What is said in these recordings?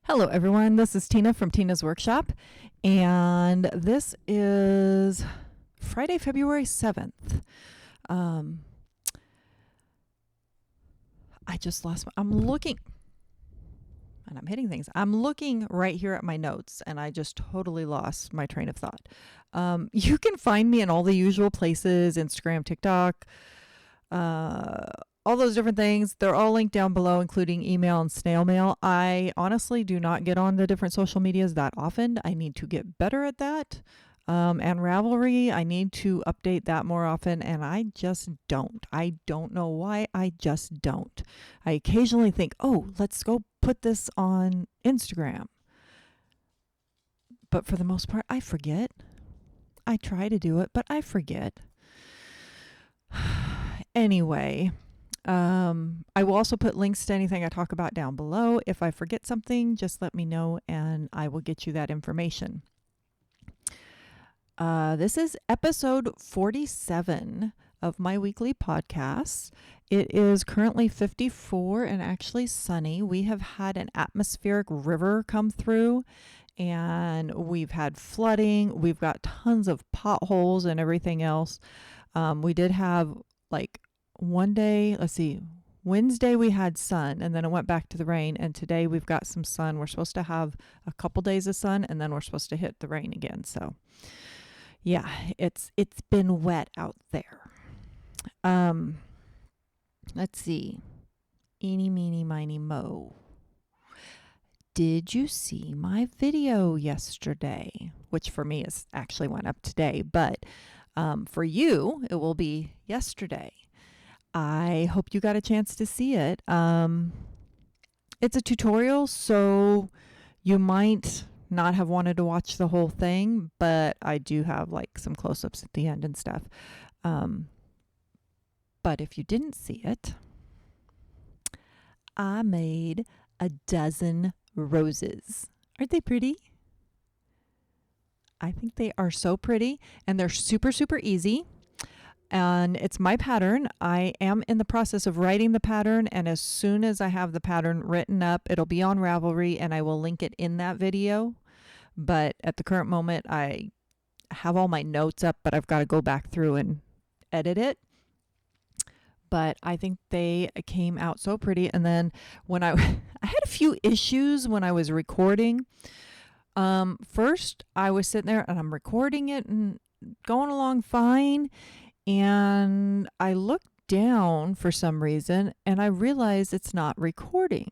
Hello, everyone. This is Tina from Tina's Workshop, and this is Friday, February 7th. I just lost I'm looking, and I'm hitting things. I'm looking right here at my notes, and I just totally lost my train of thought. You can find me in all the usual places, Instagram, TikTok, all those different things. They're all linked down below, including email and snail mail. I honestly do not get on the different social medias that often. I need to get better at that. And Ravelry, I need to update that more often, and I just don't. I don't know why. I just don't. I occasionally think, oh, let's go put this on Instagram. But for the most part, I forget. I try to do it, but I forget. Anyway, I will also put links to anything I talk about down below. If I forget something, just let me know and I will get you that information. This is episode 47 of my weekly podcasts. It is currently 54 and actually sunny. We have had an atmospheric river come through and we've had flooding. We've got tons of potholes and everything else. We did have one day, Wednesday we had sun and then it went back to the rain, and today we've got some sun. We're supposed to have a couple days of sun and then we're supposed to hit the rain again. So yeah, it's been wet out there. Let's see. Eeny, meeny, miny, moe. Did you see my video yesterday? Which for me is actually went up today, but for you, it will be yesterday. I hope you got a chance to see it. It's a tutorial, so you might not have wanted to watch the whole thing, but I do have some close-ups at the end and stuff. But if you didn't see it, I made a dozen roses. Aren't they pretty? I think they are so pretty, and they're super, super easy. And it's my pattern. I am in the process of writing the pattern, and as soon as I have the pattern written up, it'll be on Ravelry and I will link it in that video. But at the current moment, I have all my notes up, but I've got to go back through and edit it. But I think they came out so pretty. And then when I had a few issues when I was recording. First, I was sitting there and I'm recording it and going along fine. And I looked down for some reason and I realized it's not recording.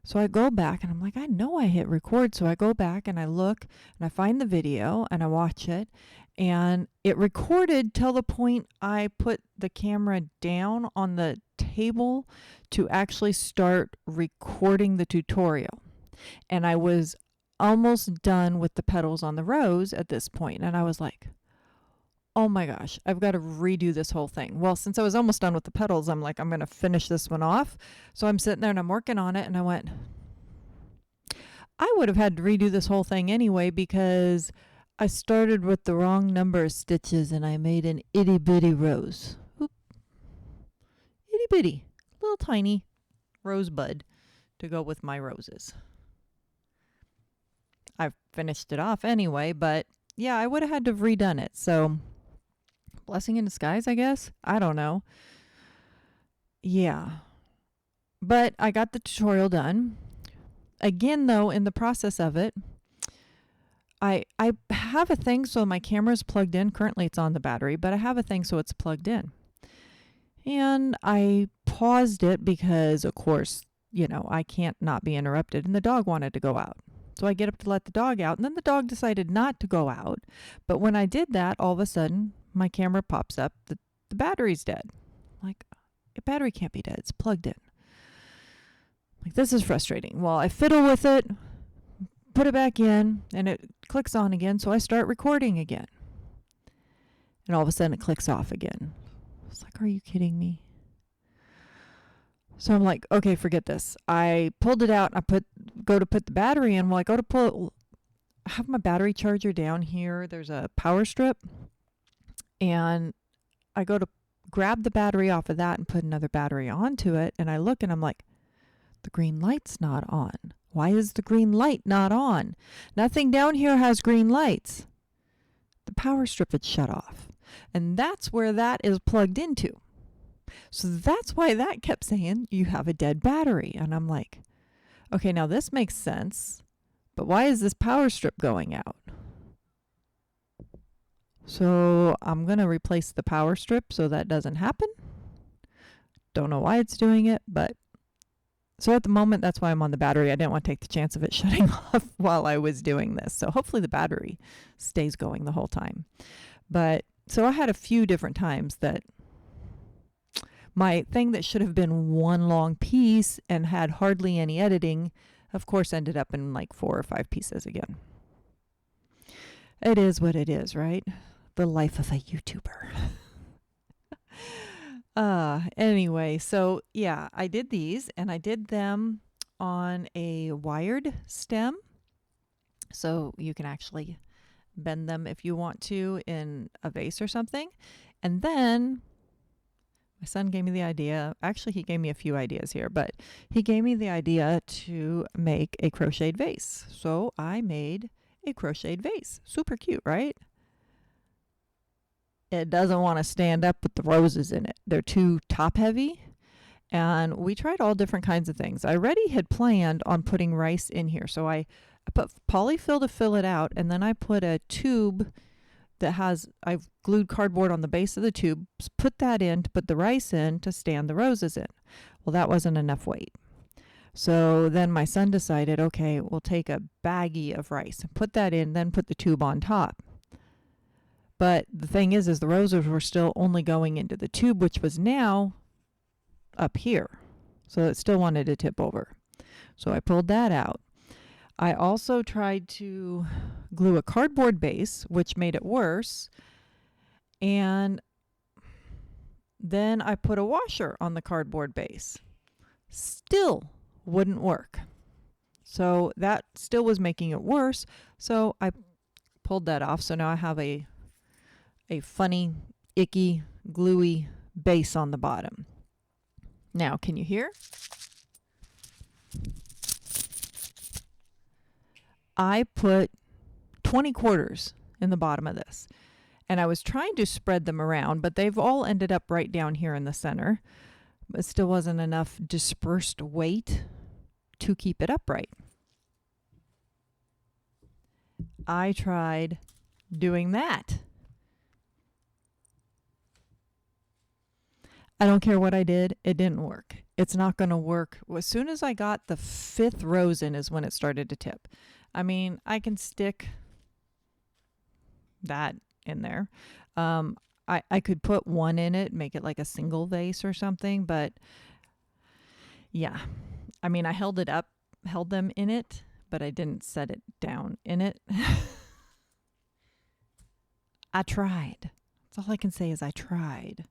So I go back and I'm like, I know I hit record. So I go back and I look and I find the video and I watch it, and it recorded till the point I put the camera down on the table to actually start recording the tutorial. And I was almost done with the petals on the rose at this point. And I was like, oh my gosh, I've got to redo this whole thing. Well, since I was almost done with the petals, I'm like, I'm going to finish this one off. So I'm sitting there and I'm working on it, and I went, I would have had to redo this whole thing anyway because I started with the wrong number of stitches and I made an itty bitty rose. Oop. Itty bitty, little tiny rosebud to go with my roses. I've finished it off anyway, but yeah, I would have had to have redone it. So blessing in disguise, I guess. I don't know. Yeah. But I got the tutorial done. Again, though, in the process of it, I have a thing so my camera's plugged in. Currently it's on the battery, but I have a thing so it's plugged in. And I paused it because, of course, I can't not be interrupted, and the dog wanted to go out. So I get up to let the dog out, and then the dog decided not to go out. But when I did that, all of a sudden, my camera pops up that the battery's dead. Like, the battery can't be dead. It's plugged in. Like, this is frustrating. Well, I fiddle with it, put it back in, and it clicks on again, so I start recording again. And all of a sudden, it clicks off again. It's like, are you kidding me? So I'm like, okay, forget this. I pulled it out. I go to put the battery in. Well, I have my battery charger down here. There's a power strip. And I go to grab the battery off of that and put another battery onto it. And I look and I'm like, the green light's not on. Why is the green light not on? Nothing down here has green lights. The power strip had shut off. And that's where that is plugged into. So that's why that kept saying you have a dead battery. And I'm like, okay, now this makes sense. But why is this power strip going out? So I'm going to replace the power strip so that doesn't happen. Don't know why it's doing it, but so at the moment, that's why I'm on the battery. I didn't want to take the chance of it shutting off while I was doing this. So hopefully the battery stays going the whole time. But so I had a few different times that my thing that should have been one long piece and had hardly any editing, of course, ended up in like 4 or 5 pieces again. It is what it is, right? The life of a YouTuber. Anyway, so yeah, I did these and I did them on a wired stem. So you can actually bend them if you want to in a vase or something. And then my son gave me the idea. Actually, he gave me a few ideas here, but he gave me the idea to make a crocheted vase. So I made a crocheted vase. Super cute, right? It doesn't want to stand up with the roses in it. They're too top heavy. And we tried all different kinds of things. I already had planned on putting rice in here. So I put polyfill to fill it out. And then I put a tube that has, I've glued cardboard on the base of the tube, put that in to put the rice in to stand the roses in. Well, that wasn't enough weight. So then my son decided, okay, we'll take a baggie of rice and put that in, then put the tube on top. But the thing is the roses were still only going into the tube, which was now up here. So it still wanted to tip over. So I pulled that out. I also tried to glue a cardboard base, which made it worse. And then I put a washer on the cardboard base. Still wouldn't work. So that still was making it worse. So I pulled that off. So now I have a funny, icky, gluey base on the bottom. Now, can you hear? I put 20 quarters in the bottom of this. And I was trying to spread them around, but they've all ended up right down here in the center. But it still wasn't enough dispersed weight to keep it upright. I tried doing that. I don't care what I did. It didn't work. It's not going to work. As soon as I got the 5th rose in is when it started to tip. I mean, I can stick that in there. I could put one in it, make it like a single vase or something. But yeah, I mean, I held them in it, but I didn't set it down in it. I tried. That's all I can say is I tried.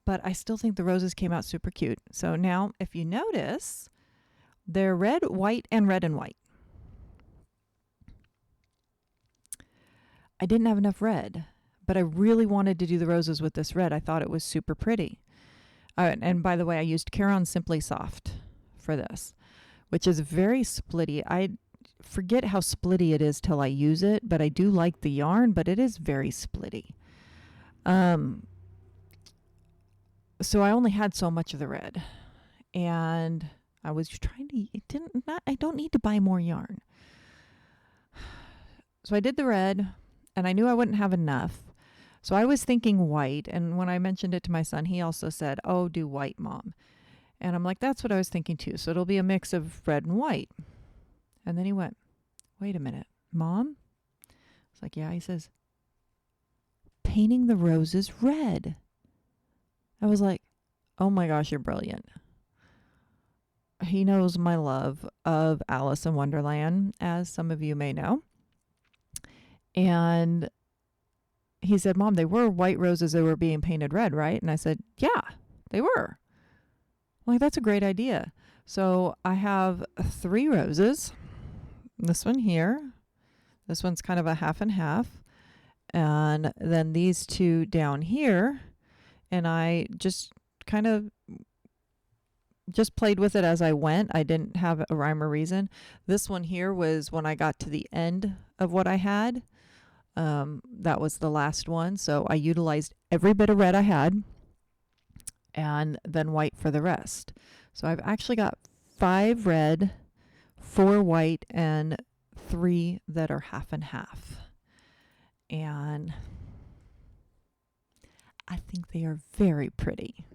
But I still think the roses came out super cute. So now, if you notice, they're red, white, and red and white. I didn't have enough red, but I really wanted to do the roses with this red. I thought it was super pretty. And by the way, I used Caron Simply Soft for this, which is very splitty. I forget how splitty it is till I use it, but I do like the yarn, but it is very splitty. So I only had so much of the red, and I was trying to, I don't need to buy more yarn. So I did the red, and I knew I wouldn't have enough. So I was thinking white, and when I mentioned it to my son, he also said, "Oh, do white, Mom." And I'm like, that's what I was thinking too. So it'll be a mix of red and white. And then he went, "Wait a minute, Mom?" I was like, "Yeah." He says, "Painting the roses red." I was like, oh my gosh, you're brilliant. He knows my love of Alice in Wonderland, as some of you may know. And he said, "Mom, they were white roses that were being painted red, right?" And I said, "Yeah, they were." I'm like, that's a great idea. So I have 3 roses. This one here. This one's kind of a half and half. And then these 2 down here. And I just kind of just played with it as I went. I didn't have a rhyme or reason. This one here was when I got to the end of what I had. That was the last one. So I utilized every bit of red I had and then white for the rest. So I've actually got 5 red, 4 white, and 3 that are half and half. And I think they are very pretty.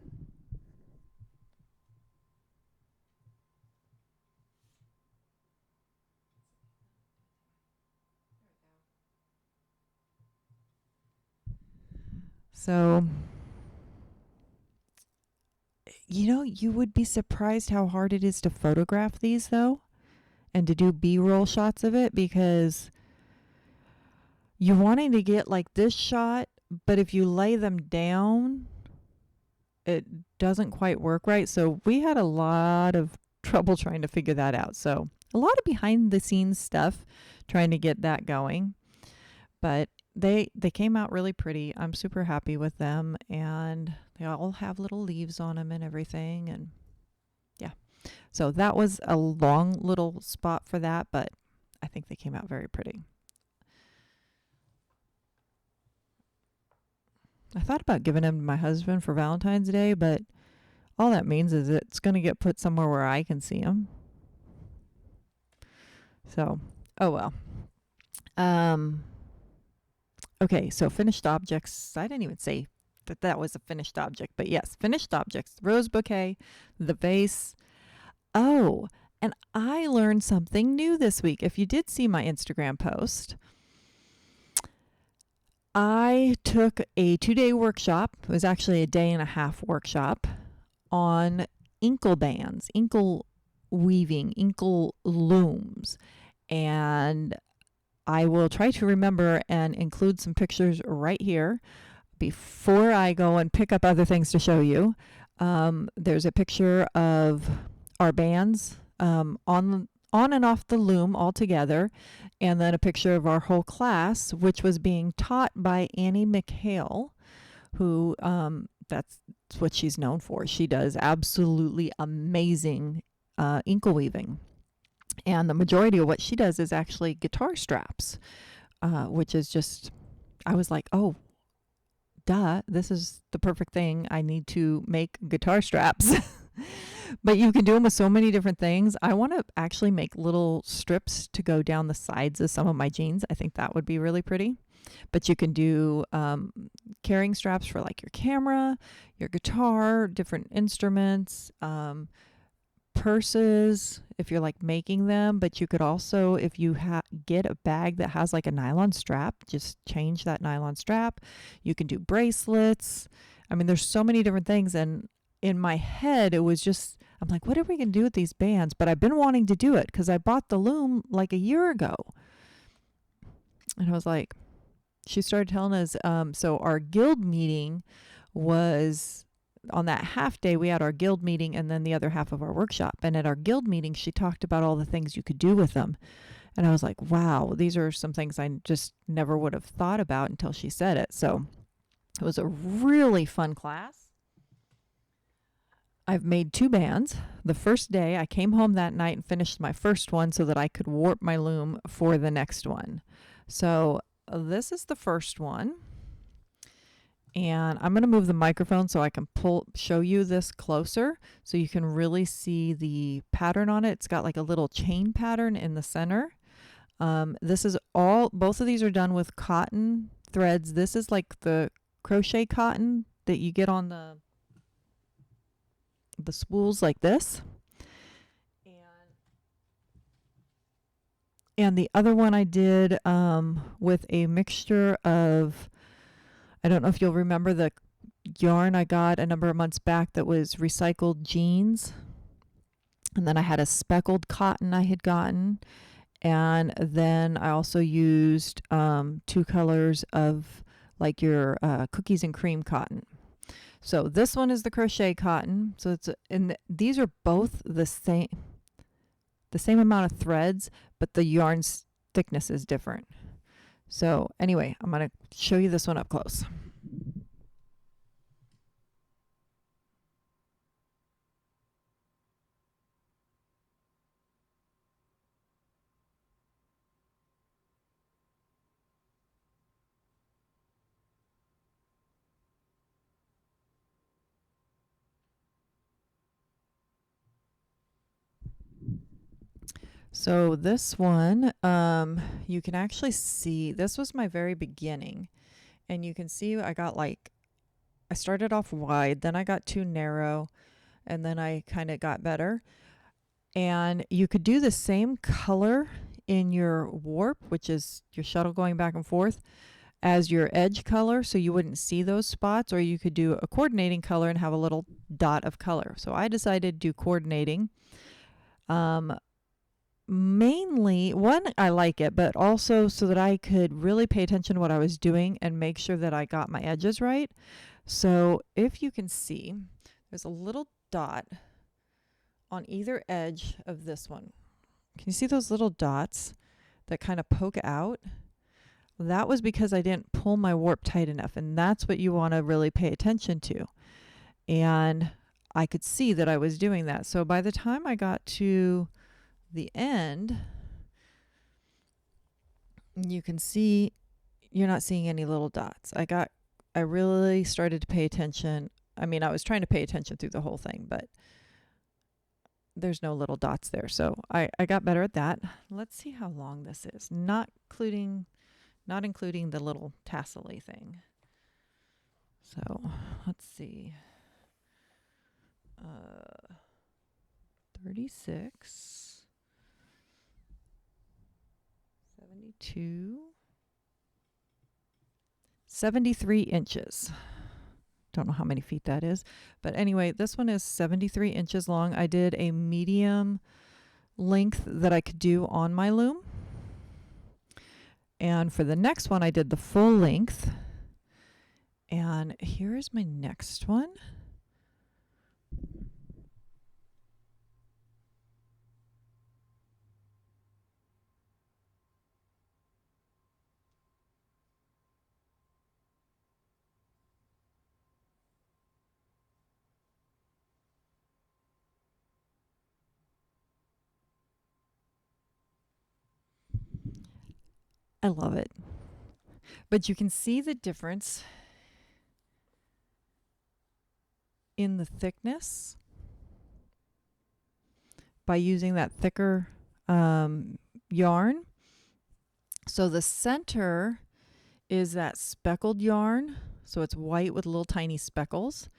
So, you would be surprised how hard it is to photograph these, though, and to do B-roll shots of it, because you're wanting to get like this shot, but if you lay them down, it doesn't quite work right. So we had a lot of trouble trying to figure that out. So a lot of behind the scenes stuff trying to get that going. But they came out really pretty. I'm super happy with them, and they all have little leaves on them and everything. And yeah, so that was a long little spot for that, but I think they came out very pretty. I thought about giving them to my husband for Valentine's Day, but all that means is it's going to get put somewhere where I can see them. So, oh well. Okay, so finished objects. I didn't even say that was a finished object, but yes, finished objects. Rose bouquet, the vase. Oh, and I learned something new this week. If you did see my Instagram post, I took a 2-day workshop. It was actually a 1.5-day workshop on inkle bands, inkle weaving, inkle looms. And I will try to remember and include some pictures right here before I go and pick up other things to show you. There's a picture of our bands on and off the loom all together, and then a picture of our whole class, which was being taught by Annie McHale, who that's what she's known for. She does absolutely amazing inkle weaving. And the majority of what she does is actually guitar straps, which is just, I was like, oh, duh, this is the perfect thing. I need to make guitar straps. But you can do them with so many different things. I want to actually make little strips to go down the sides of some of my jeans. I think that would be really pretty. But you can do carrying straps for like your camera, your guitar, different instruments, purses if you're like making them. But you could also, if you get a bag that has like a nylon strap, just change that nylon strap. You can do bracelets. I mean, there's so many different things. And in my head, it was just, I'm like, what are we going to do with these bands? But I've been wanting to do it because I bought the loom like a year ago. And I was like, she started telling us, so our guild meeting was on that half day. We had our guild meeting and then the other half of our workshop. And at our guild meeting, she talked about all the things you could do with them. And I was like, wow, these are some things I just never would have thought about until she said it. So it was a really fun class. I've made 2 bands. The first day, I came home that night and finished my first one so that I could warp my loom for the next one. So this is the first one. And I'm going to move the microphone so I can show you this closer so you can really see the pattern on it. It's got like a little chain pattern in the center. This is both of these are done with cotton threads. This is like the crochet cotton that you get on the spools like this. And the other one I did with a mixture of, I don't know if you'll remember the yarn I got a number of months back that was recycled jeans. And then I had a speckled cotton I had gotten. And then I also used 2 colors of like your cookies and cream cotton. So this one is the crochet cotton. So these are both the same amount of threads, but the yarn's thickness is different. So anyway, I'm going to show you this one up close. So this one, you can actually see, this was my very beginning. And you can see I got like, I started off wide, then I got too narrow, and then I kind of got better. And you could do the same color in your warp, which is your shuttle going back and forth, as your edge color, so you wouldn't see those spots, or you could do a coordinating color and have a little dot of color. So I decided to do coordinating. Mainly, one, I like it, but also so that I could really pay attention to what I was doing and make sure that I got my edges right. So if you can see, there's a little dot on either edge of this one. Can you see those little dots that kind of poke out? That was because I didn't pull my warp tight enough, and that's what you want to really pay attention to. And I could see that I was doing that. So by the time I got to the end, you can see you're not seeing any little dots. I really started to pay attention. I mean, I was trying to pay attention through the whole thing, but there's no little dots there. So I got better at that. Let's see how long this is, not including the little tassel-y thing. So let's see. 36, 72, 73 inches. Don't know how many feet that is. But anyway, this one is 73 inches long. I did a medium length that I could do on my loom. And for the next one, I did the full length. And here's my next one. I love it. But you can see the difference in the thickness by using that thicker yarn. So the center is that speckled yarn. So it's white with little tiny speckles.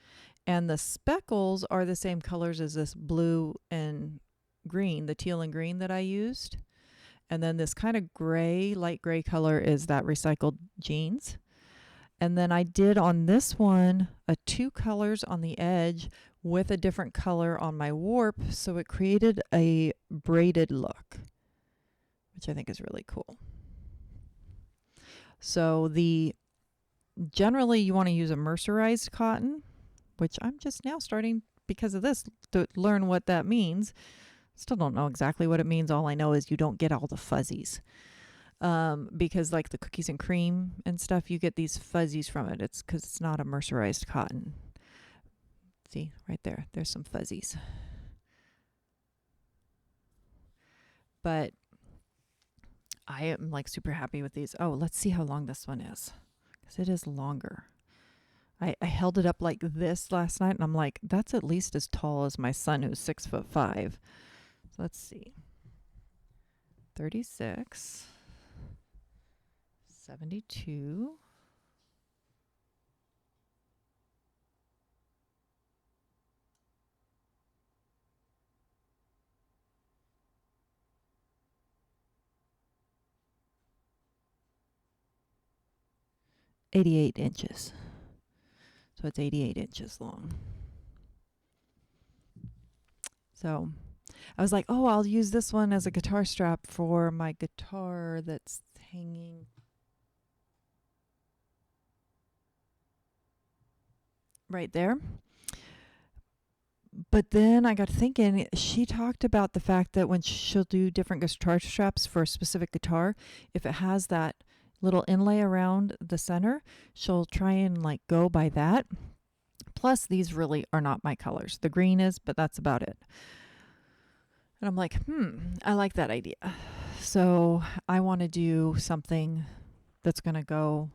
And the speckles are the same colors as this blue and green, the teal and green that I used. And then this kind of gray, light gray color is that recycled jeans. And then I did on this one two colors on the edge with a different color on my warp. So it created a braided look, which I think is really cool. So generally you want to use a mercerized cotton, which I'm just now starting because of this to learn what that means. Still don't know exactly what it means. All I know is you don't get all the fuzzies. Because like the cookies and cream and stuff, you get these fuzzies from it. It's because it's not a mercerized cotton. See, right there. There's some fuzzies. But I am like super happy with these. Oh, let's see how long this one is, because it is longer. I held it up like this last night, and I'm like, that's at least as tall as my son, who's 6'5". So let's see. 36, 72, 88 inches. So it's 88 inches long. So I was like, oh, I'll use this one as a guitar strap for my guitar that's hanging right there. But then I got thinking, she talked about the fact that when she'll do different guitar straps for a specific guitar, if it has that little inlay around the center, she'll try and like go by that. Plus, these really are not my colors. The green is, but that's about it. And I'm like, I like that idea. So I want to do something that's going to go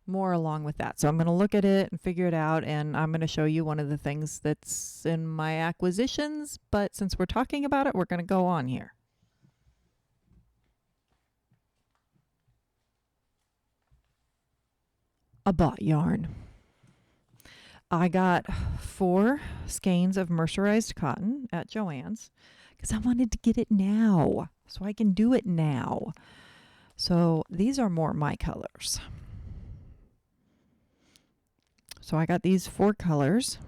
more along with that. So I'm going to look at it and figure it out, and I'm going to show you one of the things that's in my acquisitions. But since we're talking about it, we're going to go on here. I bought yarn. I got 4 skeins of mercerized cotton at Joann's because I wanted to get it now so I can do it now. So these are more my colors. So I got these 4 colors.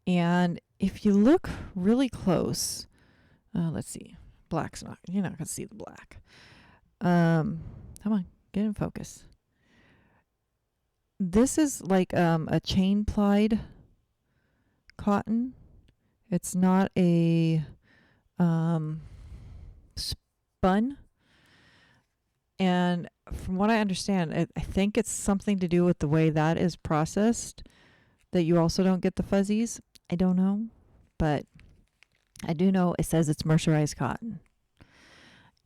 And if you look really close, let's see, black's not, you're not going to see the black. Come on, get in focus. This is like a chain plied cotton. It's not a spun. And from what I understand, I think it's something to do with the way that is processed, that you also don't get the fuzzies. I don't know, but I do know it says it's mercerized cotton.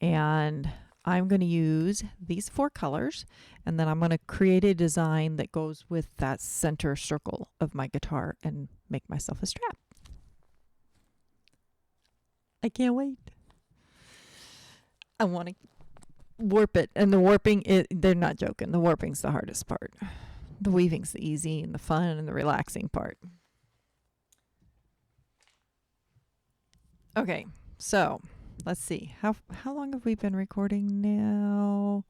And I'm going to use these 4 colors, and then I'm going to create a design that goes with that center circle of my guitar and make myself a strap. I can't wait. I want to warp it, and the warping, they're not joking. The warping's the hardest part. The weaving's the easy and the fun and the relaxing part. Okay, so let's see. How long have we been recording now?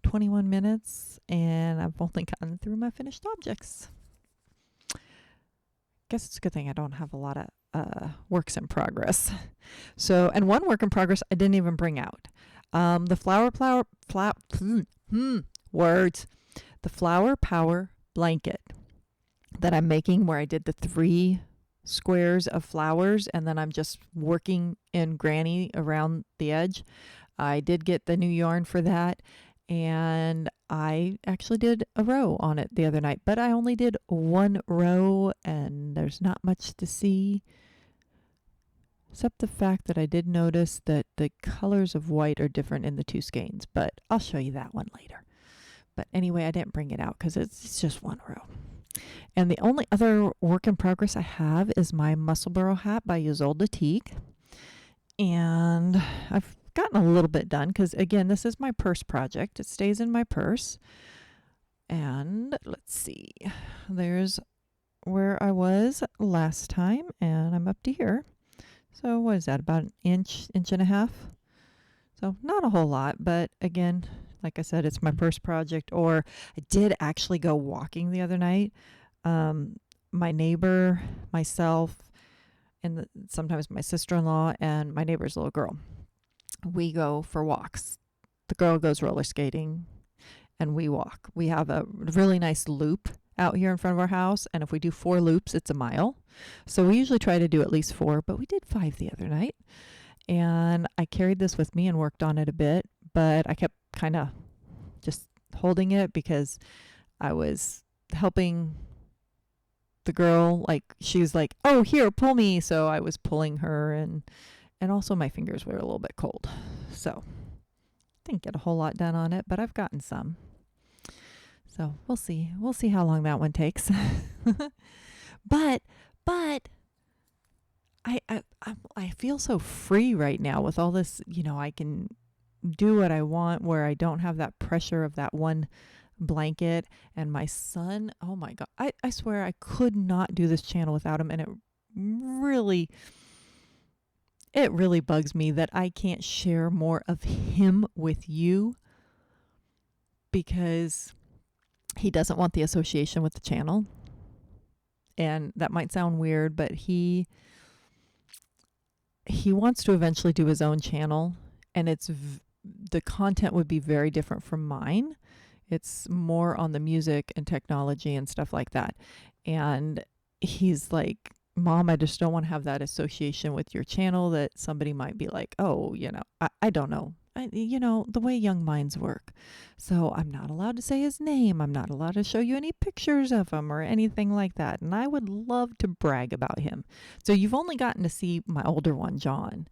21 minutes, and I've only gotten through my finished objects. Guess it's a good thing I don't have a lot of works in progress. So, and one work in progress I didn't even bring out. The Flower Power blanket that I'm making, where I did the 3 squares of flowers and then I'm just working in granny around the edge. I did get the new yarn for that, and I actually did a row on it the other night, but I only did 1 row and there's not much to see except the fact that I did notice that the colors of white are different in the 2 skeins, but I'll show you that one later. But anyway, I didn't bring it out because it's just 1 row. And the only other work in progress I have is my Musselboro hat by Ysolda Teague. And I've gotten a little bit done because, again, this is my purse project. It stays in my purse. And let's see. There's where I was last time, and I'm up to here. So what is that, about an inch and a half? So not a whole lot, but again, like I said, it's my purse project. Or I did actually go walking the other night. My neighbor, myself, and sometimes my sister-in-law and my neighbor's little girl, we go for walks. The girl goes roller skating and we walk. We have a really nice loop out here in front of our house, and if we do 4 loops, it's a mile. So we usually try to do at least 4, but we did 5 the other night. And I carried this with me and worked on it a bit, but I kept kind of just holding it because I was helping the girl. Like, she was like, oh, here, pull me. So I was pulling her, and also my fingers were a little bit cold. So didn't get a whole lot done on it, but I've gotten some. So we'll see. We'll see how long that one takes. But I feel so free right now with all this. I can do what I want, where I don't have that pressure of that one blanket. And my son, oh my God, I swear I could not do this channel without him. And it really bugs me that I can't share more of him with you, because he doesn't want the association with the channel. And that might sound weird, but he wants to eventually do his own channel, and the content would be very different from mine. It's more on the music and technology and stuff like that. And he's like, Mom, I just don't want to have that association with your channel, that somebody might be like, oh, I don't know. The way young minds work. So I'm not allowed to say his name. I'm not allowed to show you any pictures of him or anything like that. And I would love to brag about him. So you've only gotten to see my older one, John,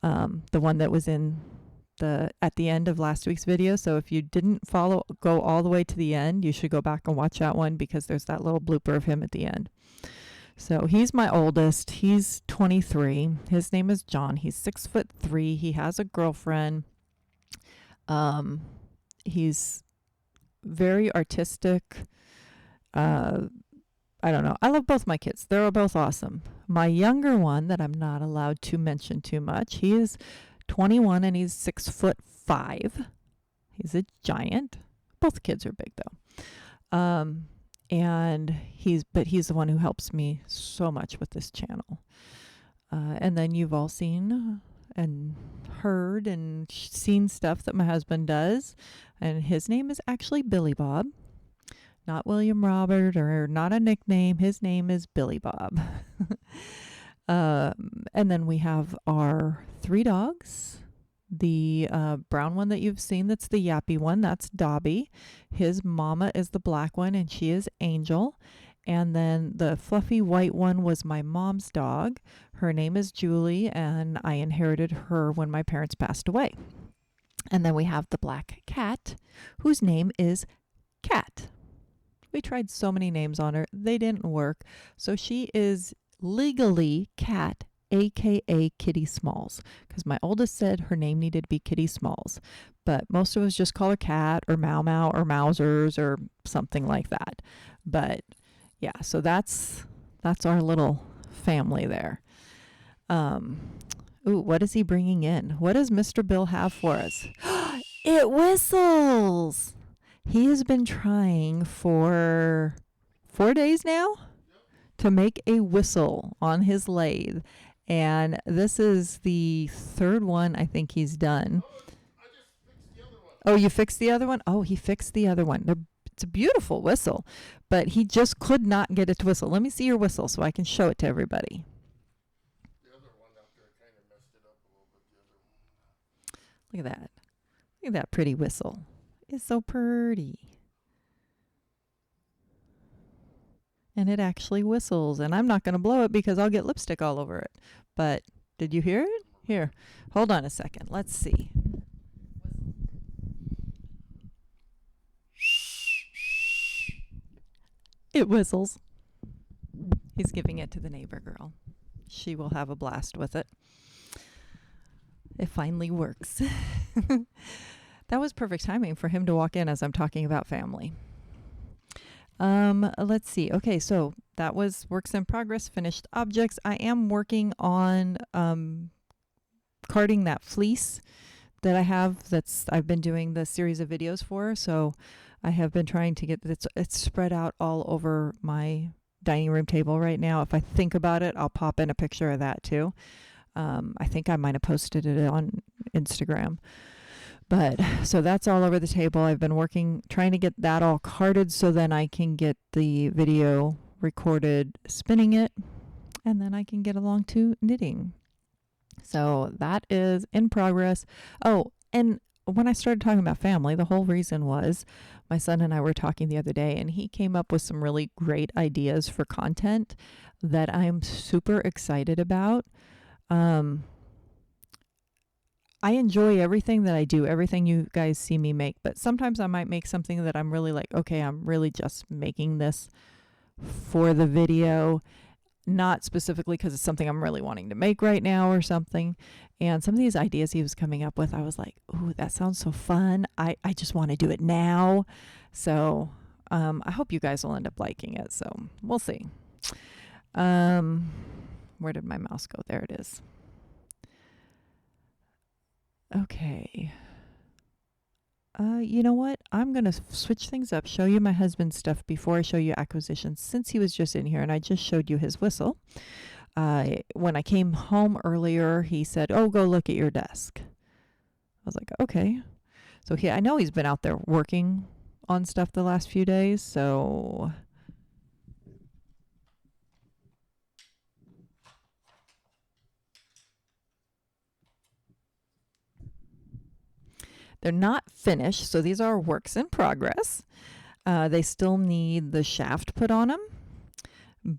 the one that was at the end of last week's video. So if you didn't go all the way to the end, you should go back and watch that one, because there's that little blooper of him at the end. So he's my oldest. He's 23. His name is John. He's 6'3". He has a girlfriend. He's very artistic. I don't know. I love both my kids. They're both awesome. My younger one, that I'm not allowed to mention too much, he is 21 and he's 6'5". He's a giant. Both kids are big though. And he's the one who helps me so much with this channel. And then you've all seen and heard and seen stuff that my husband does. And his name is actually Billy Bob. Not William Robert or not a nickname. His name is Billy Bob. And then we have our 3 dogs. The brown one that you've seen, that's the yappy one, that's Dobby. His mama is the black one, and she is Angel. And then the fluffy white one was my mom's dog. Her name is Julie, and I inherited her when my parents passed away. And then we have the black cat, whose name is Cat. We tried so many names on her. They didn't work. So she is legally Cat, a.k.a. Kitty Smalls, because my oldest said her name needed to be Kitty Smalls. But most of us just call her Cat or Mau Mau or Mausers or something like that. But yeah, so that's our little family there. Ooh, what is he bringing in? What does Mr. Bill have for us? It whistles! He has been trying for 4 days now to make a whistle on his lathe. And this is the 3rd one I think he's done. I just fixed the other one. Oh, you fixed the other one? Oh, he fixed the other one. It's a beautiful whistle, but he just could not get it to whistle. Let me see your whistle so I can show it to everybody. The other one out there kind of messed it up a little bit. The other one. Look at that. Look at that pretty whistle. It's so pretty. And it actually whistles. And I'm not going to blow it because I'll get lipstick all over it. But did you hear it? Here, hold on a second. Let's see. It whistles. He's giving it to the neighbor girl. She will have a blast with it. It finally works. That was perfect timing for him to walk in as I'm talking about family. Let's see. Okay, so that was works in progress, finished objects. I am working on carding that fleece that I have. I've been doing the series of videos for. So I have been trying to get it's spread out all over my dining room table right now. If I think about it, I'll pop in a picture of that too. I think I might have posted it on Instagram. But so that's all over the table. I've been trying to get that all carded so then I can get the video recorded spinning it, and then I can get along to knitting. So that is in progress. Oh, and when I started talking about family, the whole reason was my son and I were talking the other day, and he came up with some really great ideas for content that I'm super excited about. I enjoy everything that I do, everything you guys see me make, but sometimes I might make something that I'm really like, okay, I'm really just making this for the video, not specifically because it's something I'm really wanting to make right now or something. And some of these ideas he was coming up with, I was like, ooh, that sounds so fun. I just want to do it now. So I hope you guys will end up liking it. So we'll see. Where did my mouse go? There it is. Okay. You know what? I'm going to switch things up, show you my husband's stuff before I show you acquisitions, since he was just in here and I just showed you his whistle. When I came home earlier, he said, oh, go look at your desk. I was like, okay. So I know he's been out there working on stuff the last few days, so... They're not finished, so these are works in progress. They still need the shaft put on them,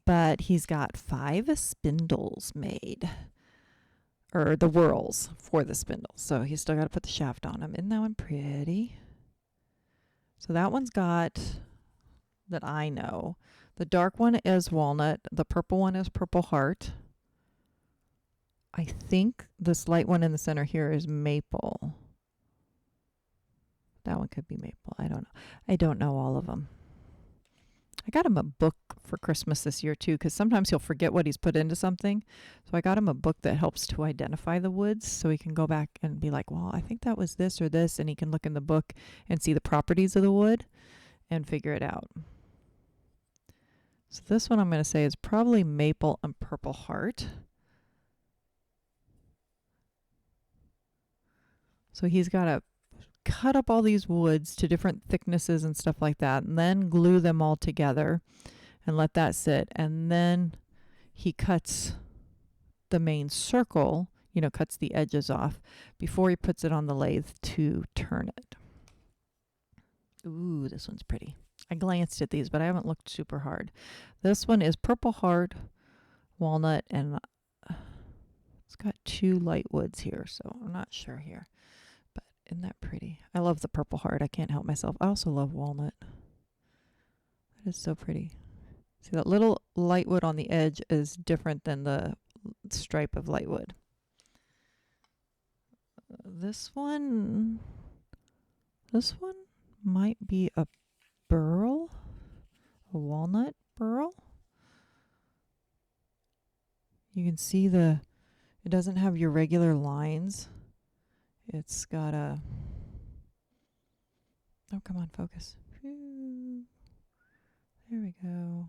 but he's got 5 spindles made, or the whorls for the spindles. So he's still got to put the shaft on them. Isn't that one pretty? So that one's got, that I know, the dark one is walnut, the purple one is purple heart. I think this light one in the center here is maple. That one could be maple. I don't know. I don't know all of them. I got him a book for Christmas this year too, because sometimes he'll forget what he's put into something. So I got him a book that helps to identify the woods, so he can go back and be like, well, I think that was this or this, and he can look in the book and see the properties of the wood and figure it out. So this one I'm going to say is probably maple and purple heart. So he's got to cut up all these woods to different thicknesses and stuff like that, and then glue them all together and let that sit. And then he cuts the main circle, cuts the edges off before he puts it on the lathe to turn it. Ooh, this one's pretty. I glanced at these, but I haven't looked super hard. This one is purple heart, walnut, and it's got 2 light woods here, so I'm not sure here. But isn't that pretty? I love the purple heart. I can't help myself. I also love walnut. That is so pretty. See, that little light wood on the edge is different than the stripe of light wood. This one might be a burl, a walnut burl. You can see it doesn't have your regular lines. It's got a, oh, come on, focus. There we go.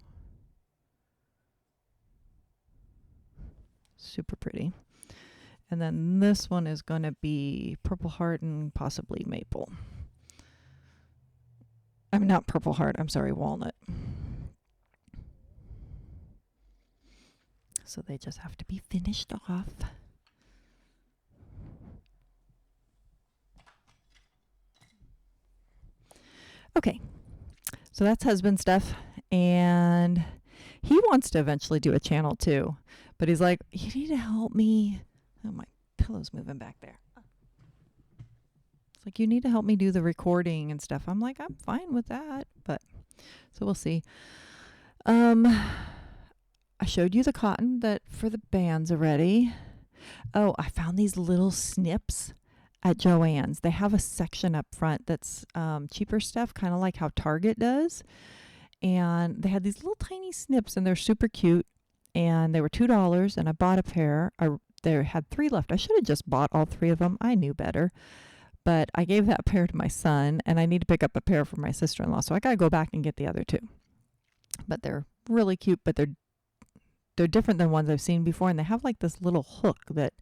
Super pretty. And then this one is going to be purple heart and possibly maple. I mean, not purple heart, I'm sorry, walnut. So they just have to be finished off. Okay, so that's husband stuff, and he wants to eventually do a channel too, but he's like, you need to help me. Oh, my pillow's moving back there. It's like, you need to help me do the recording and stuff. I'm like, I'm fine with that, but so we'll see. I showed you the cotton that for the bands already. Oh, I found these little snips at Joann's. They have a section up front that's cheaper stuff, kind of like how Target does. And they had these little tiny snips, and they're super cute. And they were $2, and I bought a pair. They had 3 left. I should have just bought all 3 of them. I knew better. But I gave that pair to my son, and I need to pick up a pair for my sister-in-law. So I got to go back and get the other 2. But they're really cute, but they're different than ones I've seen before. And they have like this little hook that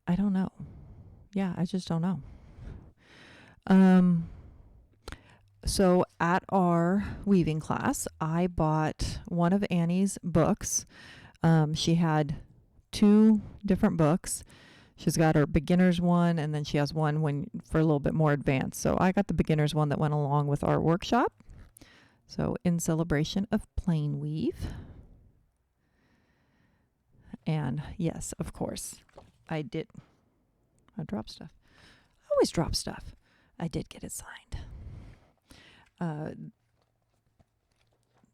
I don't know. Yeah, I just don't know. So at our weaving class, I bought one of Annie's books. She had 2 different books. She's got her beginner's one, and then she has one for a little bit more advanced. So I got the beginner's one that went along with our workshop. So in celebration of plain weave. And yes, of course, I did. I dropped stuff. I always drop stuff. I did get it signed.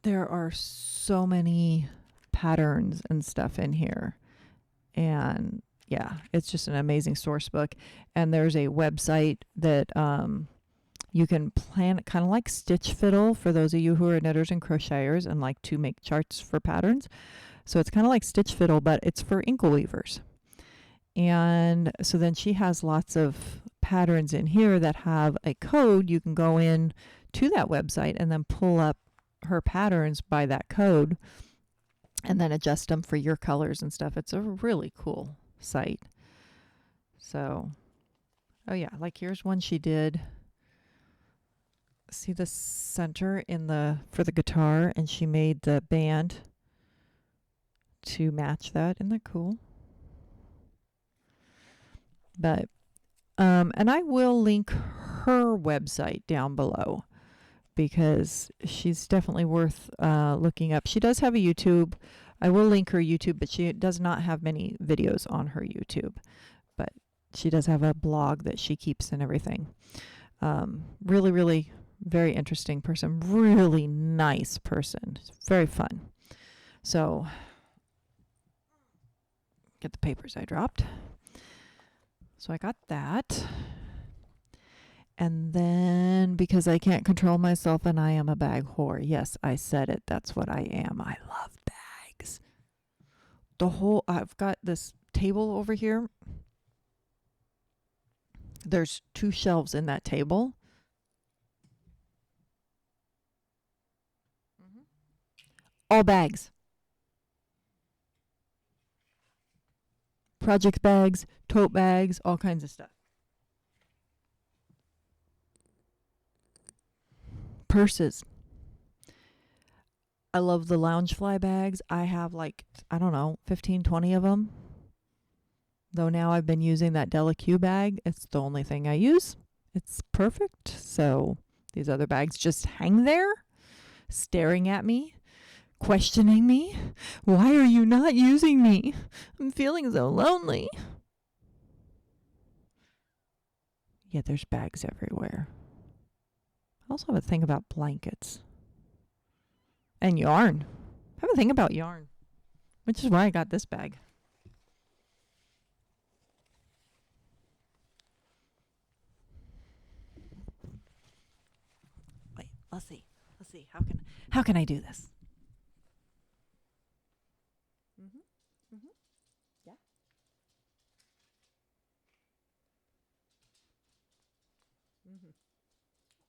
There are so many patterns and stuff in here. And yeah, it's just an amazing source book. And there's a website that you can plan, kind of like Stitch Fiddle for those of you who are knitters and crocheters and like to make charts for patterns. So it's kind of like Stitch Fiddle, but it's for Inkle Weavers. And so then she has lots of patterns in here that have a code. You can go in to that website and then pull up her patterns by that code and then adjust them for your colors and stuff. It's a really cool site. So, oh yeah, like here's one she did. See the center for the guitar, and she made the band to match that. Isn't that cool? But and I will link her website down below because she's definitely worth looking up. She does have a YouTube. I will link her YouTube, but she does not have many videos on her YouTube. But she does have a blog that she keeps and everything. Really, really very interesting person. Really nice person. Very fun. So get the papers I dropped. So I got that. And then because I can't control myself and I am a bag whore. Yes, I said it. That's what I am. I love bags. I've got this table over here. There's 2 shelves in that table. All bags. Project bags, tote bags, all kinds of stuff. Purses. I love the Loungefly bags. I have like, I don't know, 15, 20 of them. Though now I've been using that Della Q bag. It's the only thing I use. It's perfect. So these other bags just hang there, staring at me, questioning me. Why are you not using me? I'm feeling so lonely. Yeah, there's bags everywhere. I also have a thing about blankets. And yarn. I have a thing about yarn, which is why I got this bag. Wait, let's see. Let's see. How can I do this? Yeah.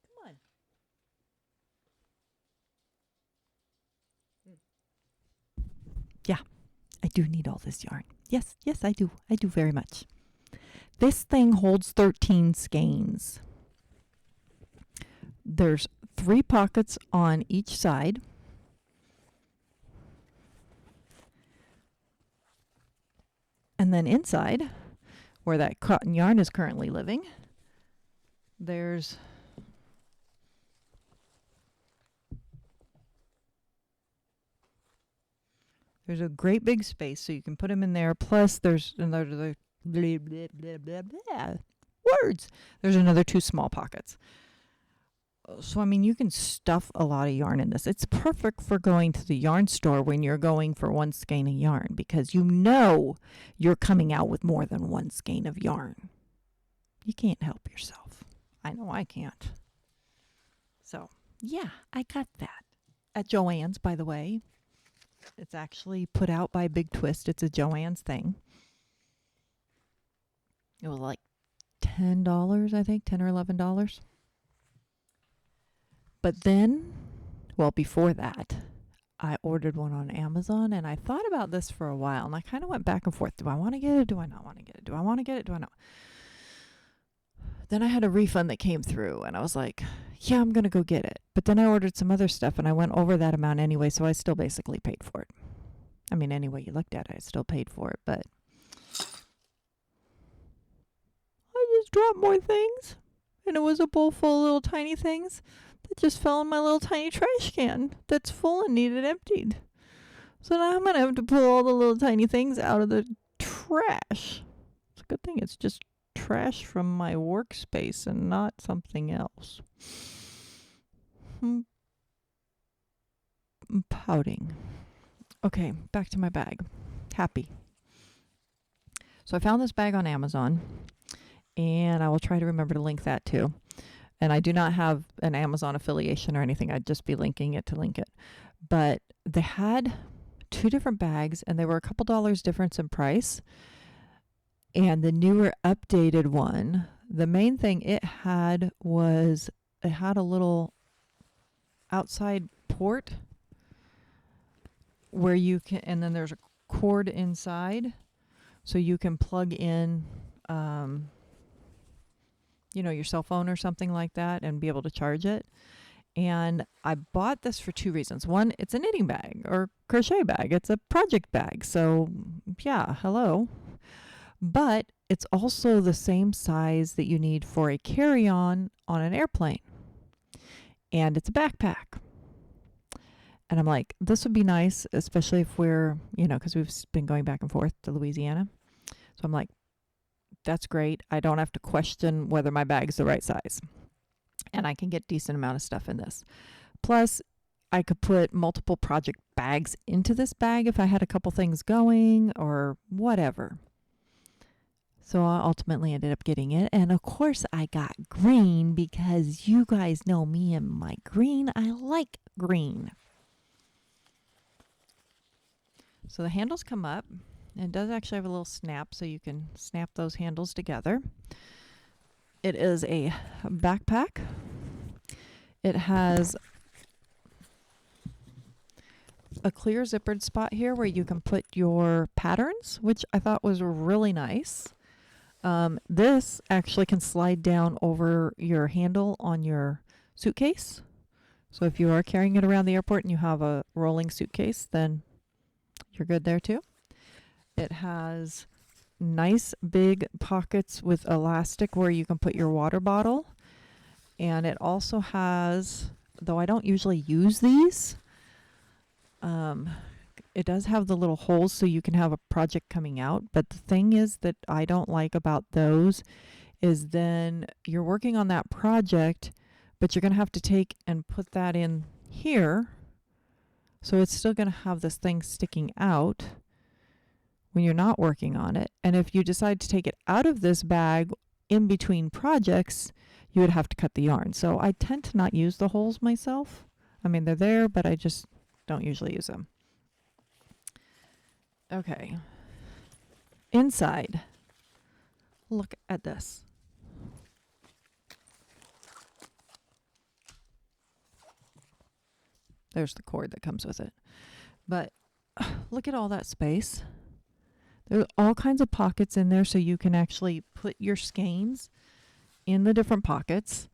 Come on. Yeah, I do need all this yarn. Yes, I do. I do very much. This thing holds 13 skeins. There's 3 pockets on each side. And then inside, where that cotton yarn is currently living, there's a great big space so you can put them in there. Plus, there's another blah, blah, blah, blah, blah, words. There's another 2 small pockets. So, I mean, you can stuff a lot of yarn in this. It's perfect for going to the yarn store when you're going for 1 skein of yarn because you know you're coming out with more than 1 skein of yarn. You can't help yourself. I know I can't. So, yeah, I got that. At Joann's, by the way. It's actually put out by Big Twist. It's a Joann's thing. It was like $10, I think, $10 or $11. But then, well, before that, I ordered one on Amazon, and I thought about this for a while, and I kind of went back and forth. Do I want to get it? Do I not want to get it? Do I want to get it? Do I not? Then I had a refund that came through, and I was like, yeah, I'm going to go get it. But then I ordered some other stuff, and I went over that amount anyway, so I still basically paid for it. I mean, any way you looked at it, I still paid for it, but I just dropped more things, and it was a bowl full of little tiny things that just fell in my little tiny trash can that's full and needed emptied. So now I'm going to have to pull all the little tiny things out of the trash. It's a good thing it's just trash from my workspace and not something else. I'm pouting. Okay, back to my bag. Happy. So I found this bag on Amazon, and I will try to remember to link that too. And I do not have an Amazon affiliation or anything. I'd just be linking it to link it. But they had 2 different bags, and they were a couple dollars difference in price. And the newer updated one, the main thing it had was it had a little outside port where you can, and then there's a cord inside so you can plug in your cell phone or something like that and be able to charge it. And I bought this for 2 reasons. One, it's a knitting bag or crochet bag. It's a project bag. So yeah, hello. But it's also the same size that you need for a carry-on on an airplane. And it's a backpack. And I'm like, this would be nice, especially if we're, because we've been going back and forth to Louisiana. So I'm like, that's great. I don't have to question whether my bag's the right size. And I can get a decent amount of stuff in this. Plus, I could put multiple project bags into this bag if I had a couple things going or whatever. So I ultimately ended up getting it. And of course, I got green because you guys know me and my green. I like green. So the handles come up. And it does actually have a little snap, so you can snap those handles together. It is a backpack. It has a clear zippered spot here where you can put your patterns, which I thought was really nice. This actually can slide down over your handle on your suitcase. So if you are carrying it around the airport and you have a rolling suitcase, then you're good there too. It has nice big pockets with elastic where you can put your water bottle. And it also has, though I don't usually use these, it does have the little holes so you can have a project coming out. But the thing is that I don't like about those is then you're working on that project, but you're going to have to take and put that in here. So it's still going to have this thing sticking out when you're not working on it. And if you decide to take it out of this bag in between projects, you would have to cut the yarn. So I tend to not use the holes myself. I mean, they're there, but I just don't usually use them. Okay. Inside. Look at this. There's the cord that comes with it. But look at all that space. There's all kinds of pockets in there so you can actually put your skeins in the different pockets.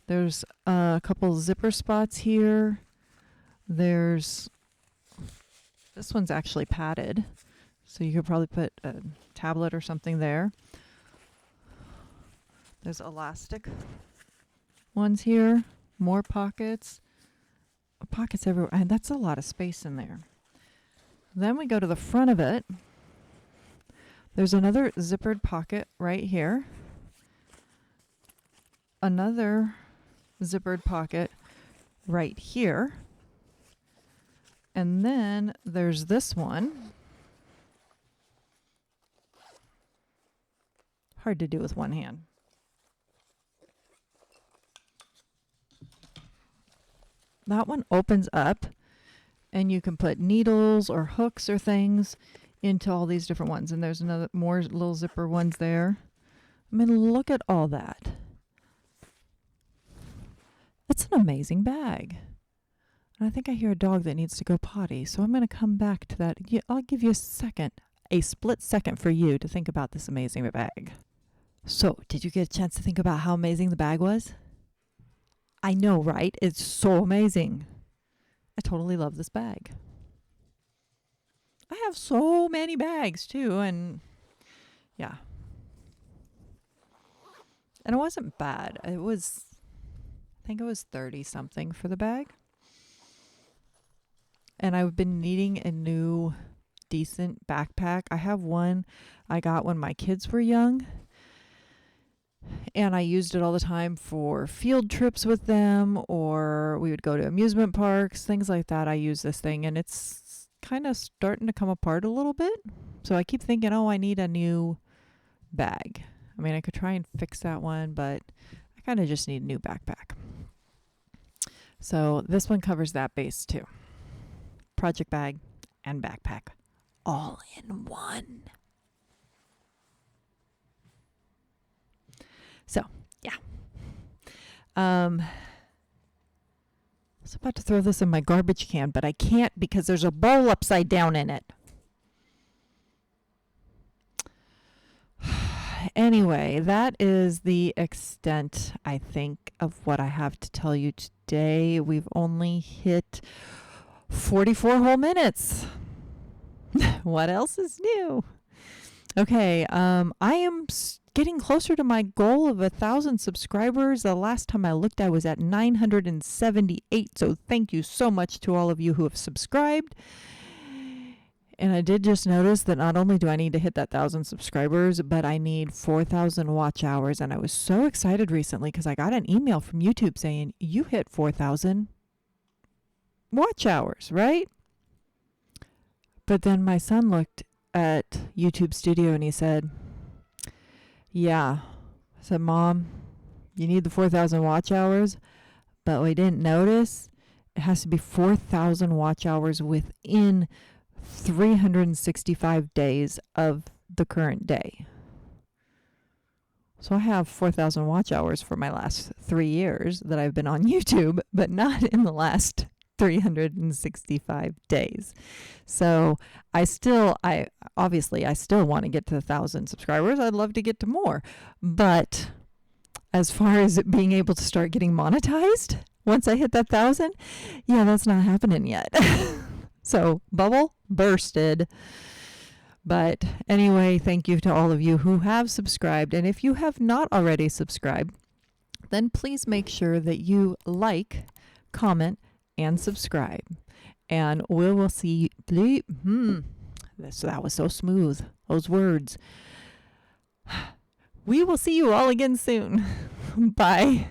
There's a couple zipper spots here. There's, this one's actually padded, so you could probably put a tablet or something there. There's elastic ones here, more pockets. Pockets everywhere, and that's a lot of space in there. Then we go to the front of it. There's another zippered pocket right here. Another zippered pocket right here. And then there's this one. Hard to do with one hand. That one opens up and you can put needles or hooks or things into all these different ones. And there's another more little zipper ones there. I mean, look at all that. It's an amazing bag. And I think I hear a dog that needs to go potty. So I'm going to come back to that. I'll give you a split second for you to think about this amazing bag. So did you get a chance to think about how amazing the bag was? I know, right? It's so amazing. I totally love this bag. I have so many bags too, and yeah. And it wasn't bad. I think it was 30 something for the bag. And I've been needing a new decent backpack. I have one I got when my kids were young. And I used it all the time for field trips with them, or we would go to amusement parks, things like that. I use this thing, and it's kind of starting to come apart a little bit. So I keep thinking, oh, I need a new bag. I mean, I could try and fix that one, but I kind of just need a new backpack. So this one covers that base too. Project bag and backpack all in one. So, yeah. I was about to throw this in my garbage can, but I can't because there's a bowl upside down in it. Anyway, that is the extent, I think, of what I have to tell you today. We've only hit 44 whole minutes. What else is new? Okay, I am getting closer to my goal of 1,000 subscribers. The last time I looked, I was at 978. So thank you so much to all of you who have subscribed. And I did just notice that not only do I need to hit that 1,000 subscribers, but I need 4,000 watch hours. And I was so excited recently because I got an email from YouTube saying, you hit 4,000 watch hours, right? But then my son looked at YouTube Studio and he said, Yeah. I said, Mom, you need the 4,000 watch hours, but we didn't notice. It has to be 4,000 watch hours within 365 days of the current day. So I have 4,000 watch hours for my last 3 years that I've been on YouTube, but not in the last 365 days. So I still want to get to 1,000 subscribers. I'd love to get to more. But as far as it being able to start getting monetized once I hit that 1,000, yeah, that's not happening yet. So bubble bursted. But anyway, thank you to all of you who have subscribed. And if you have not already subscribed, then please make sure that you like, comment, and subscribe. And we will see you. That was so smooth. Those words. We will see you all again soon. Bye.